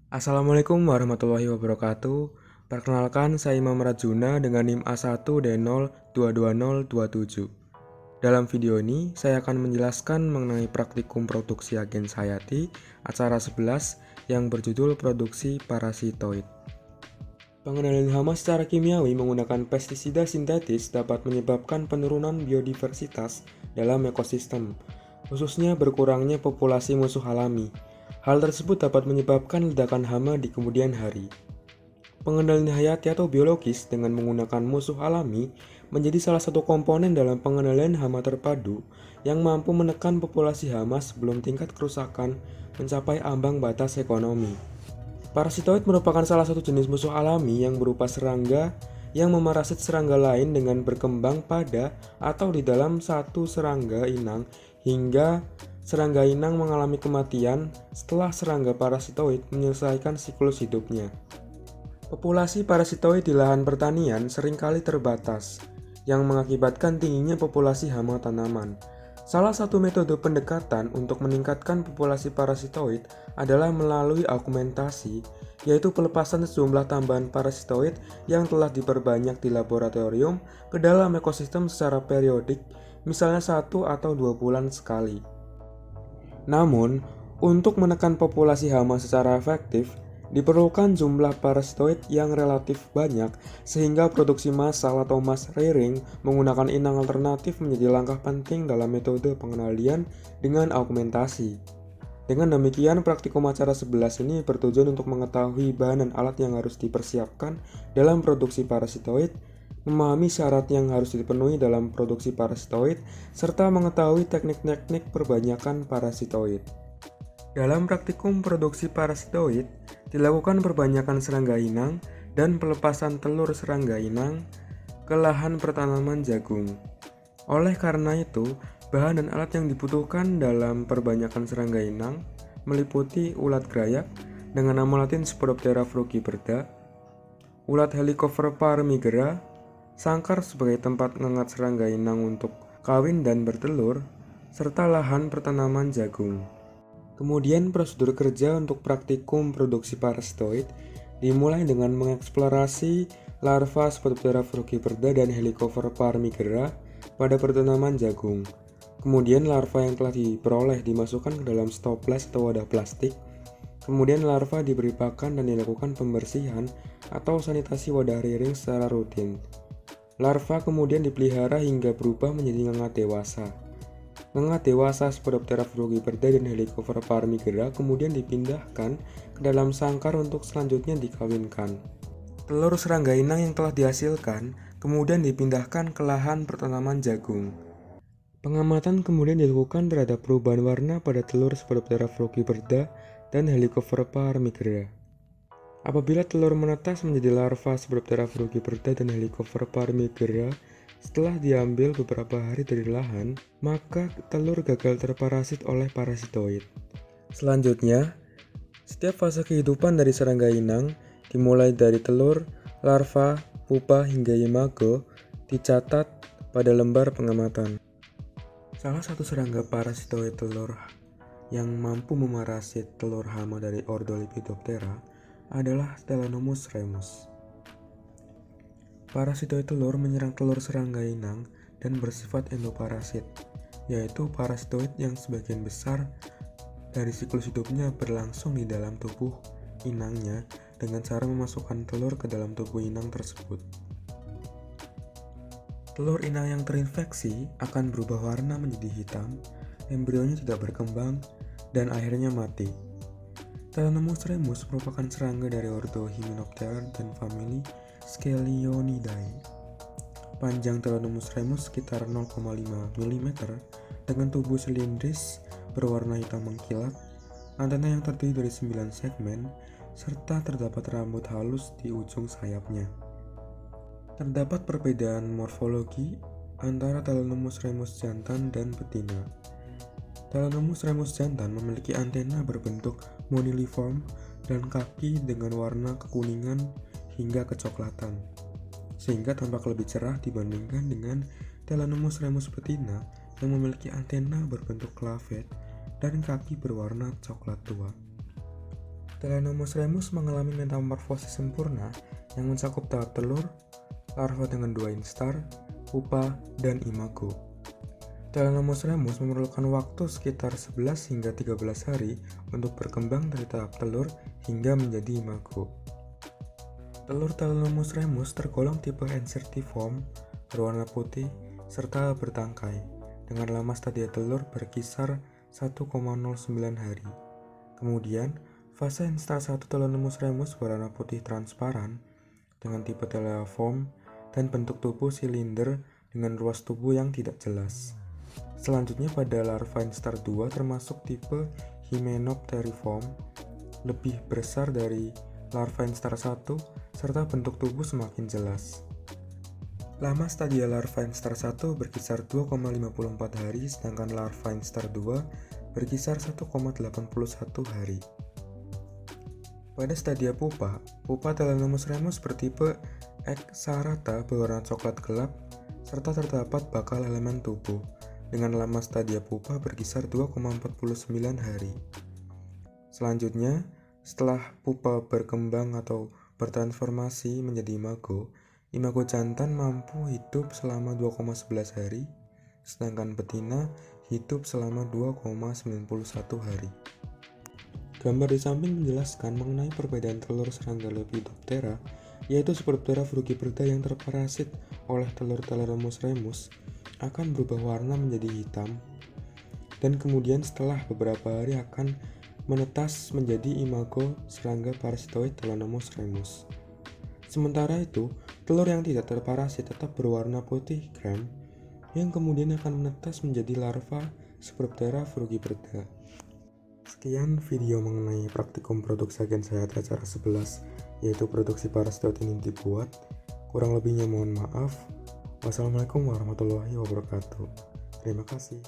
Assalamualaikum warahmatullahi wabarakatuh. Perkenalkan, saya Imam Rajuna dengan NIM A1D022027. Dalam video ini, saya akan menjelaskan mengenai praktikum produksi agen Sayati, acara 11 yang berjudul Produksi Parasitoid. Pengendalian hama secara kimiawi menggunakan pestisida sintetis dapat menyebabkan penurunan biodiversitas dalam ekosistem, khususnya berkurangnya populasi musuh alami. Hal tersebut dapat menyebabkan ledakan hama di kemudian hari. Pengendalian hayati atau biologis dengan menggunakan musuh alami menjadi salah satu komponen dalam pengendalian hama terpadu yang mampu menekan populasi hama sebelum tingkat kerusakan mencapai ambang batas ekonomi. Parasitoid merupakan salah satu jenis musuh alami yang berupa serangga yang memarasit serangga lain dengan berkembang pada atau di dalam satu serangga inang hingga serangga inang mengalami kematian setelah serangga parasitoid menyelesaikan siklus hidupnya. Populasi parasitoid di lahan pertanian seringkali terbatas, yang mengakibatkan tingginya populasi hama tanaman. Salah satu metode pendekatan untuk meningkatkan populasi parasitoid adalah melalui augmentasi, yaitu pelepasan sejumlah tambahan parasitoid yang telah diperbanyak di laboratorium ke dalam ekosistem secara periodik, misalnya 1 atau 2 bulan sekali. Namun, untuk menekan populasi hama secara efektif, diperlukan jumlah parasitoid yang relatif banyak sehingga produksi massal atau mass rearing menggunakan inang alternatif menjadi langkah penting dalam metode pengendalian dengan augmentasi. Dengan demikian, praktikum acara 11 ini bertujuan untuk mengetahui bahan dan alat yang harus dipersiapkan dalam produksi parasitoid, memahami syarat yang harus dipenuhi dalam produksi parasitoid, serta mengetahui teknik-teknik perbanyakan parasitoid. Dalam praktikum produksi parasitoid, dilakukan perbanyakan serangga inang dan pelepasan telur serangga inang ke lahan pertanaman jagung. Oleh karena itu, bahan dan alat yang dibutuhkan dalam perbanyakan serangga inang meliputi ulat grayak dengan nama latin Spodoptera frugiperda, ulat Helicover parmigera, sangkar sebagai tempat ngengat serangga inang untuk kawin dan bertelur, serta lahan pertanaman jagung. Kemudian prosedur kerja untuk praktikum produksi parasitoid dimulai dengan mengeksplorasi larva Spodoptera frugiperda dan Helicover parmigera pada pertanaman jagung. Kemudian larva yang telah diperoleh dimasukkan ke dalam stoples atau wadah plastik. Kemudian larva diberi pakan dan dilakukan pembersihan atau sanitasi wadah rearing secara rutin. Larva kemudian dipelihara hingga berubah menjadi ngengat dewasa. Ngengat dewasa Spodoptera frugiperda dan Helicover parmigera kemudian dipindahkan ke dalam sangkar untuk selanjutnya dikawinkan. Telur serangga inang yang telah dihasilkan kemudian dipindahkan ke lahan pertanaman jagung. Pengamatan kemudian dilakukan terhadap perubahan warna pada telur Spodoptera frugiperda dan Helicover parmigera. Apabila telur menetas menjadi larva Spodoptera frugiperda dan Helicover parmigera setelah diambil beberapa hari dari lahan, maka telur gagal terparasit oleh parasitoid. Selanjutnya, setiap fase kehidupan dari serangga inang, dimulai dari telur, larva, pupa hingga imago, dicatat pada lembar pengamatan. Salah satu serangga parasitoid telur yang mampu memarasit telur hama dari ordo Lepidoptera adalah Telenomus remus. Parasitoid telur menyerang telur serangga inang dan bersifat endoparasit, yaitu parasitoid yang sebagian besar dari siklus hidupnya berlangsung di dalam tubuh inangnya dengan cara memasukkan telur ke dalam tubuh inang tersebut. Telur inang yang terinfeksi akan berubah warna menjadi hitam, embrionya tidak berkembang, dan akhirnya mati. Telenomus remus merupakan serangga dari ordo Hymenoptera dan famili Scelionidae. Panjang Telenomus remus sekitar 0,5 mm dengan tubuh silindris berwarna hitam mengkilat, antena yang terdiri dari 9 segmen, serta terdapat rambut halus di ujung sayapnya. Terdapat perbedaan morfologi antara Telenomus remus jantan dan betina. Telenomus remus jantan memiliki antena berbentuk moniliform dan kaki dengan warna kekuningan hingga kecoklatan, sehingga tampak lebih cerah dibandingkan dengan Telenomus remus betina yang memiliki antena berbentuk clavet dan kaki berwarna coklat tua. Telenomus remus mengalami metamorfosis sempurna yang mencakup tahap telur, larva dengan 2 instar, pupa, dan imago. Telenomus remus memerlukan waktu sekitar 11 hingga 13 hari untuk berkembang dari tahap telur hingga menjadi imago. Telur Telenomus remus tergolong tipe encertiform, berwarna putih, serta bertangkai, dengan lama stadia telur berkisar 1,09 hari. Kemudian, fase instar 1 Telenomus remus berwarna putih transparan dengan tipe teleoform dan bentuk tubuh silinder dengan ruas tubuh yang tidak jelas. Selanjutnya pada larva instar 2 termasuk tipe hymenopteriform, lebih besar dari larva instar 1 serta bentuk tubuh semakin jelas. Lama stadia larva instar 1 berkisar 2,54 hari sedangkan larva instar 2 berkisar 1,81 hari. Pada stadia pupa Telenomus remus bertipe Exarata berwarna coklat gelap serta terdapat bakal elemen tubuh dengan lama stadia pupa berkisar 2,49 hari. Selanjutnya, setelah pupa berkembang atau bertransformasi menjadi imago jantan mampu hidup selama 2,11 hari, sedangkan betina hidup selama 2,91 hari. Gambar di samping menjelaskan mengenai perbedaan telur serangga Lepidoptera, yaitu Lepidoptera frugiperda yang terparasit oleh telur Telenomus remus akan berubah warna menjadi hitam dan kemudian setelah beberapa hari akan menetas menjadi imago serangga parasitoid Telenomus remus. Sementara itu, telur yang tidak terparasit tetap berwarna putih krem yang kemudian akan menetas menjadi larva Lepidoptera frugiperda. Sekian video mengenai praktikum produksi agen Hayati acara 11, yaitu produksi parasitoid ini dibuat. Kurang lebihnya mohon maaf. Wassalamualaikum warahmatullahi wabarakatuh. Terima kasih.